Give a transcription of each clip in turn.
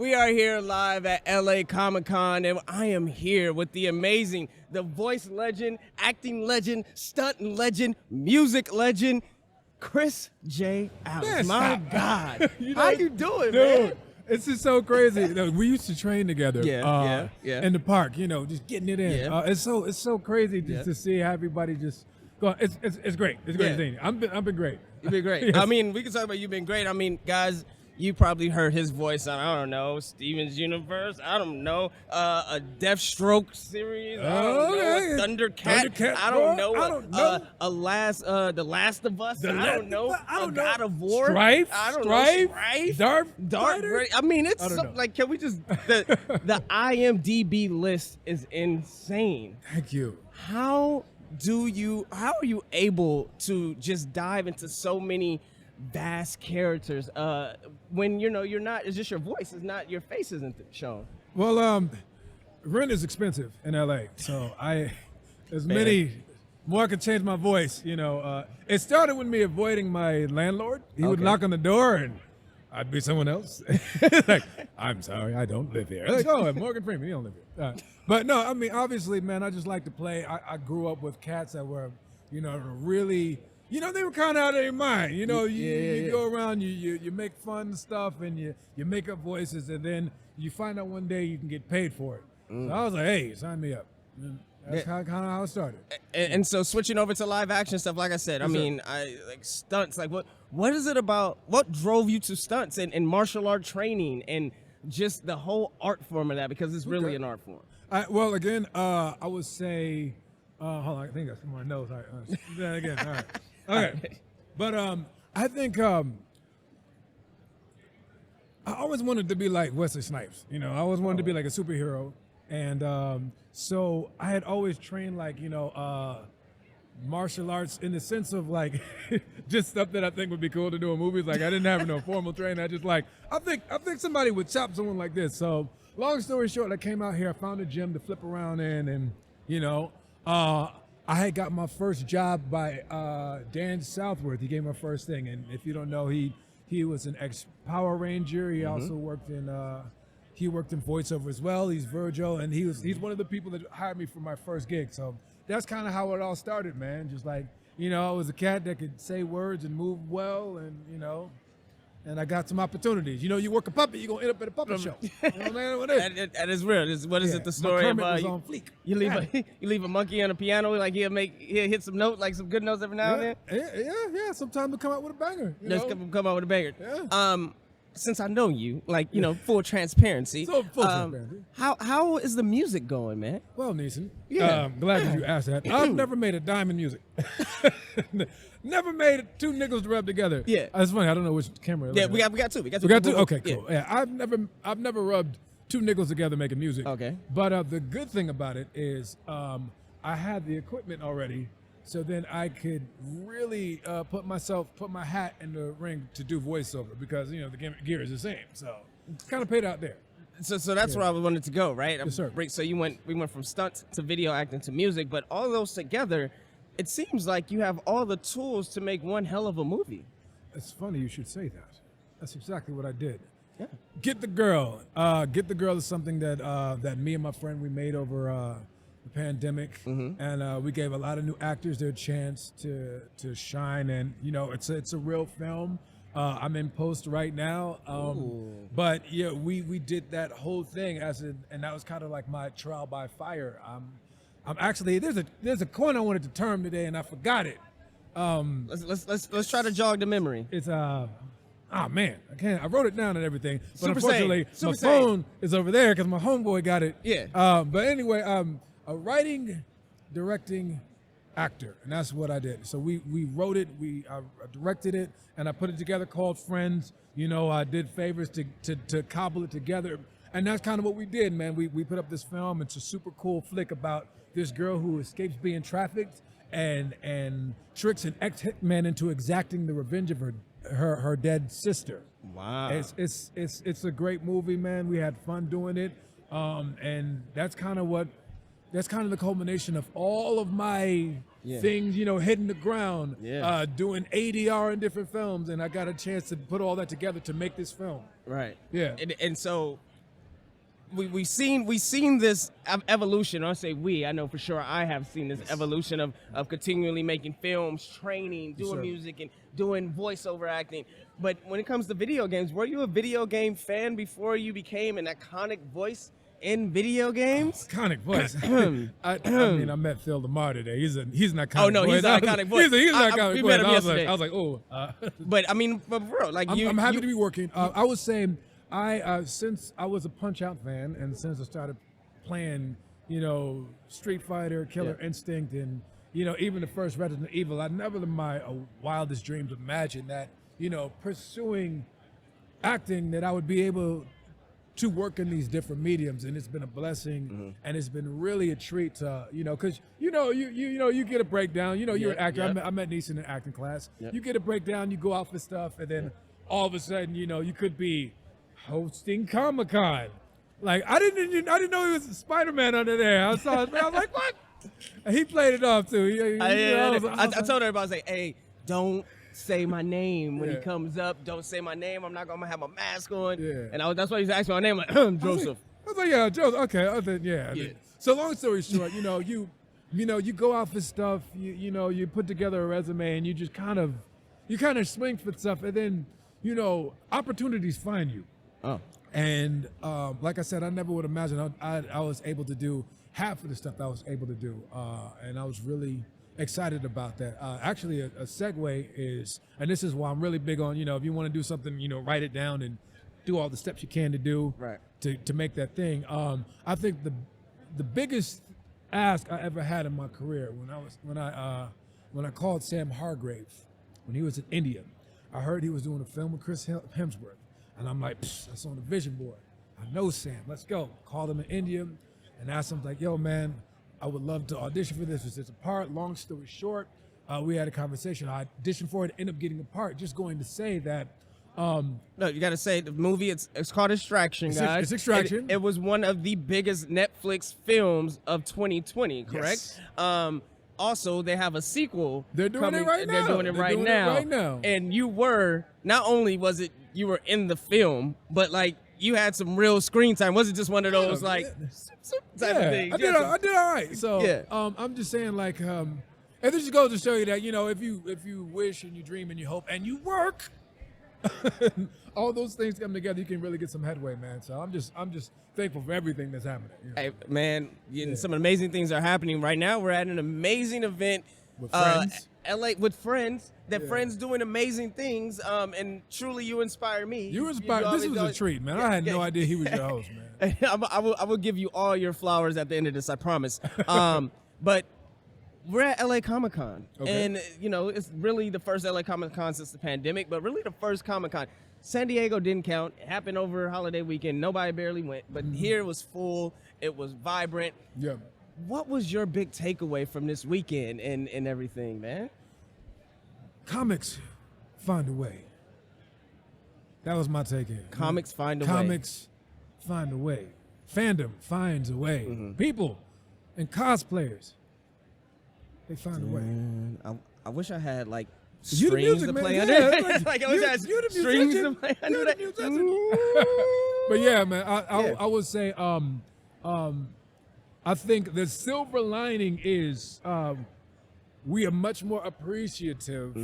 We are here live at LA Comic-Con, and I am here with the amazing, the voice legend, acting legend, stunt legend, music legend, Chris J. Alex. My God. How you doing, dude, man? It's just so crazy. We used to train together Yeah. in the park, just getting it in. Yeah. It's so crazy just to see how everybody just go. It's great. It's great. Yeah. I've been great. You've been great. Yes. I mean, we can talk about you've been great. I mean, guys, you probably heard his voice on, I don't know, Steven's Universe. I don't know, a Deathstroke series. I don't know, a Thundercat. I don't know. The Last of Us. I don't know. God of War. Strife. I don't know. Strife. Darth. I mean, it's something like, can we just, the IMDb list is insane. Thank you. How are you able to just dive into so many vast characters when you're not, it's just your voice, it's not, your face isn't shown? Well, rent is expensive in LA, so more I could change my voice. It started with me avoiding my landlord. He would knock on the door and I'd be someone else. Like, I'm sorry, I don't live here. Like, oh, Morgan Freeman, you don't live here. But no, I mean, obviously, man, I just like to play. I grew up with cats that were, really, they were kind of out of their mind. You go around, you make fun stuff, and you make up voices, and then you find out one day you can get paid for it. So I was like, hey, sign me up. And that's kind of how it started. And so switching over to live action stuff, like I said, I mean, I like stunts. Like, what is it about? What drove you to stunts and martial art training and just the whole art form of that? Because it's really an art form. Well, again, I would say, hold on, I think that's my nose. All right, that again. All right. Okay. But I think I always wanted to be like Wesley Snipes. I always wanted to be like a superhero. And so I had always trained like, martial arts in the sense of like just stuff that I think would be cool to do in movies. Like I didn't have no formal training. I just like, I think somebody would chop someone like this. So long story short, I came out here, I found a gym to flip around in, and I had got my first job by Dan Southworth. He gave me my first thing. And if you don't know, he was an ex-Power Ranger. He also worked in voiceover as well. He's Virgil, and he's one of the people that hired me for my first gig. So that's kind of how it all started, man. Just like, I was a cat that could say words and move well, and and I got some opportunities. You work a puppet, you're gonna end up at a puppet show. Man, what is? That is real. What is it? The story of was on fleek. You leave a monkey on a piano, like he'll hit some notes, like some good notes every now and then. Yeah. Sometimes he'll come out with a banger. Come out with a banger. Yeah. Since I know you, full transparency. So full transparency. How is the music going, man? Well, Neesin, Yeah. glad that you asked that. I've never made a dime in music. Never made two nickels to rub together. Yeah. It's funny. I don't know which camera. Yeah, we got two. We got two. Okay, cool. Yeah, I've never rubbed two nickels together making music. Okay. But the good thing about it is I had the equipment already, so then I could really put my hat in the ring to do voiceover because the gear is the same. So it's kind of paid out there. So that's where I wanted to go, right? Yes, sir. So we went from stunts to video acting to music, but all of those together, it seems like you have all the tools to make one hell of a movie. It's funny you should say that. That's exactly what I did. Yeah. Get the Girl. Get the Girl is something that me and my friend we made over the pandemic, and we gave a lot of new actors their chance to shine. And it's a real film. I'm in post right now, but yeah, we did that whole thing and that was kind of like my trial by fire. I'm actually there's a coin I wanted to term today and I forgot it. Let's try to jog the memory. It's man, I wrote it down and everything, but Super unfortunately Saiyan. my phone is over there because my homeboy got it. Yeah. But anyway, a writing, directing, actor, and that's what I did. So we wrote it, I directed it, and I put it together called Friends. I did favors to cobble it together, and that's kind of what we did, man. We put up this film. It's a super cool flick about this girl who escapes being trafficked and tricks an ex-hitman into exacting the revenge of her dead sister. Wow. It's a great movie, man. We had fun doing it, and that's kind of the culmination of all of my things, hitting the ground, doing ADR in different films, and I got a chance to put all that together to make this film. Right. Yeah. And so we've seen this evolution. I say we. I know for sure I have seen this evolution of continually making films, training, doing music, and doing voiceover acting. But when it comes to video games, were you a video game fan before you became an iconic voice in video games? Iconic voice. I mean, I met Phil Lamar today. He's an iconic voice. Oh no, he's an iconic voice. He's an iconic voice. Met him yesterday. I was like, oh. But I mean, for real, like I'm happy to be working. I was saying, since I was a Punch-Out fan, and since I started playing, Street Fighter, Killer Instinct, and even the first Resident Evil, I never in my wildest dreams imagined that pursuing acting, that I would be able to work in these different mediums, and it's been a blessing, and it's been really a treat to because you get a breakdown. You're an actor. I met Neesin in acting class. You get a breakdown, you go out for stuff, and then all of a sudden you could be hosting Comic-Con. Like I didn't know he was Spider-Man under there. I saw his, I was like, what? And he played it off too. I told everybody, I was like, hey, don't say my name when he comes up. Don't say my name. I'm not gonna have my mask on. And that's why he's asking my name, like Joseph. I was like, yeah, Joseph. Okay. So long story short, you go out for stuff. You put together a resume, and you just kind of swing for stuff, and then opportunities find you. Oh. And like I said, I never would imagine I was able to do half of the stuff I was able to do, and I was really excited about that. Actually, a segue is, and this is why I'm really big on, if you want to do something, write it down and do all the steps you can to do to make that thing. I think the biggest ask I ever had in my career when I called Sam Hargrave when he was in India. I heard he was doing a film with Chris Hemsworth, and I'm like, that's on the vision board. I know Sam. Let's go. Called him in India and asked him, like, yo, man, I would love to audition for this. Was this a part? Long story short, we had a conversation. I auditioned for it, ended up getting a part. Just going to say that. No, you got to say the movie. It's called Extraction, guys. It's Extraction. It was one of the biggest Netflix films of 2020. Correct. Yes. Also, they have a sequel. They're doing it right now. They're doing it right now. And you were not only was it you were in the film, but like you had some real screen time. Was it just one of those type of things? I did all right. So I'm just saying, like, and this just goes to show you that if you wish and you dream and you hope and you work, all those things come together, you can really get some headway, man. So I'm just thankful for everything that's happening. Hey, man, some amazing things are happening right now. We're at an amazing event with friends. LA with friends. Friends doing amazing things. And truly, you inspire me. You inspired. This was a treat, man. I had no idea he was your host, man. I will give you all your flowers at the end of this. I promise. But we're at LA Comic-Con, and it's really the first LA Comic-Con since the pandemic, but really the first Comic-Con. San Diego didn't count. It happened over holiday weekend. Nobody barely went, but here it was full. It was vibrant. Yeah. What was your big takeaway from this weekend and everything, man? Comics find a way. That was my take in. Comics find a way. Comics find a way. Fandom finds a way. People and cosplayers, they find a way. I wish I had like you strings music, to man. play under. Like I wish I had strings to play under that. But yeah, man, I would say I think the silver lining is we are much more appreciative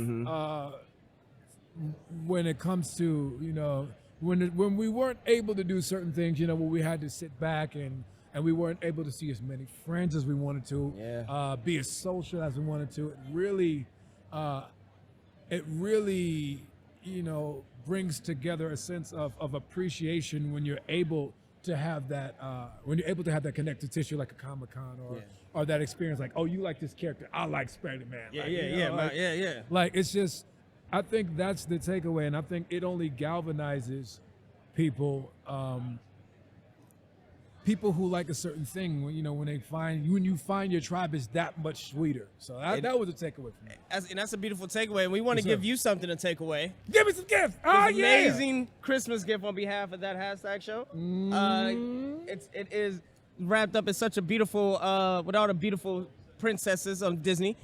when it comes to when we weren't able to do certain things, when we had to sit back and we weren't able to see as many friends as we wanted to, be as social as we wanted to. It really brings together a sense of appreciation when you're able to have that connective tissue like a Comic-Con or that experience, like, oh, you like this character, I like Spider-Man. Like, it's just, I think that's the takeaway, and I think it only galvanizes people who like a certain thing, when you find your tribe is that much sweeter. So that was a takeaway for me. And that's a beautiful takeaway. And we want to give you something to take away. Give me some gifts. Amazing Christmas gift on behalf of that hashtag show. It is wrapped up in such a beautiful, with all the beautiful princesses on Disney.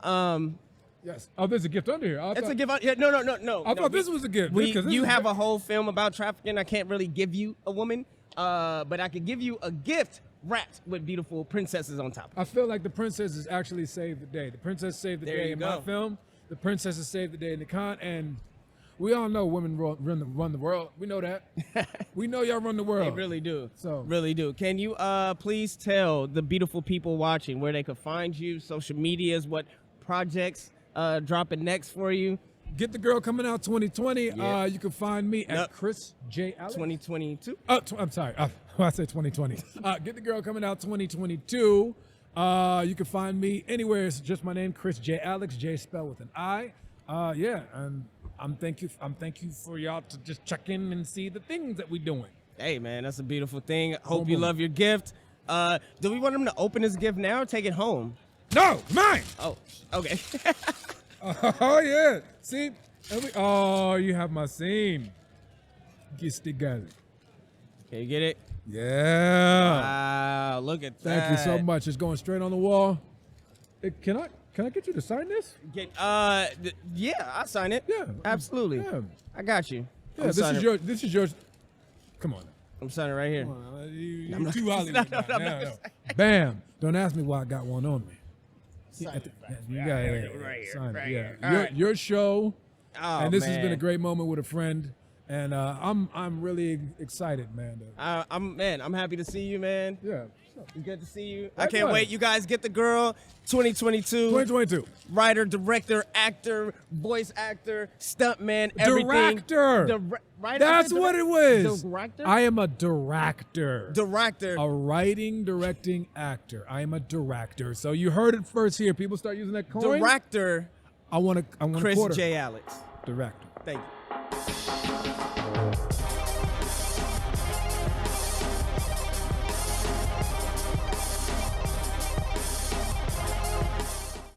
Yes. Oh, there's a gift under here. It's a gift. No. I thought this was a gift. You have a whole film about trafficking. I can't really give you a woman. but I could give you a gift wrapped with beautiful princesses on top. I feel like the princesses actually saved the day. The princess saved the day in my film. The princesses saved the day in the con, and we all know women run the world. We know that. We know y'all run the world. They really do. So really do. Can you please tell the beautiful people watching where they could find you, social medias, what projects dropping next for you? Get the Girl coming out 2020. Yeah. You can find me at Chris J. Alex. 2022. I'm sorry. I said 2020. Get the Girl coming out 2022. You can find me anywhere. It's just my name, Chris J. Alex. J spelled with an I. And I'm thank you for y'all to just check in and see the things that we doing. Hey man, that's a beautiful thing. Hope you love your gift. Do we want him to open his gift now or take it home? No, mine. Oh, okay. Oh yeah. See? Oh, you have my scene. Kiss the girl. Can you get it? Yeah. Wow, look at that. Thank you so much. It's going straight on the wall. Can I get you to sign this? Yeah, I'll sign it. Yeah. Absolutely. Yeah. I got you. Yeah, this is yours. Come on. I'm signing right here. You're too Hollywood. No. Bam. Don't ask me why I got one on me. You got it right here. Sign Right it. here. Yeah. All right. Your show. Oh, And this has man. been a great moment with a friend. And I'm really excited, man. I'm happy to see you, man. Yeah. It's good to see you. I can't wait. You guys get the girl. 2022. 2022. Writer, director, actor, voice actor, stuntman, everything. Director. That's what it was. Director? I am a director. Director. A writing, directing actor. I am a director. So you heard it first here. People start using that coin. Director. I want to Chris quarter. J. Alex. Director. Thank you.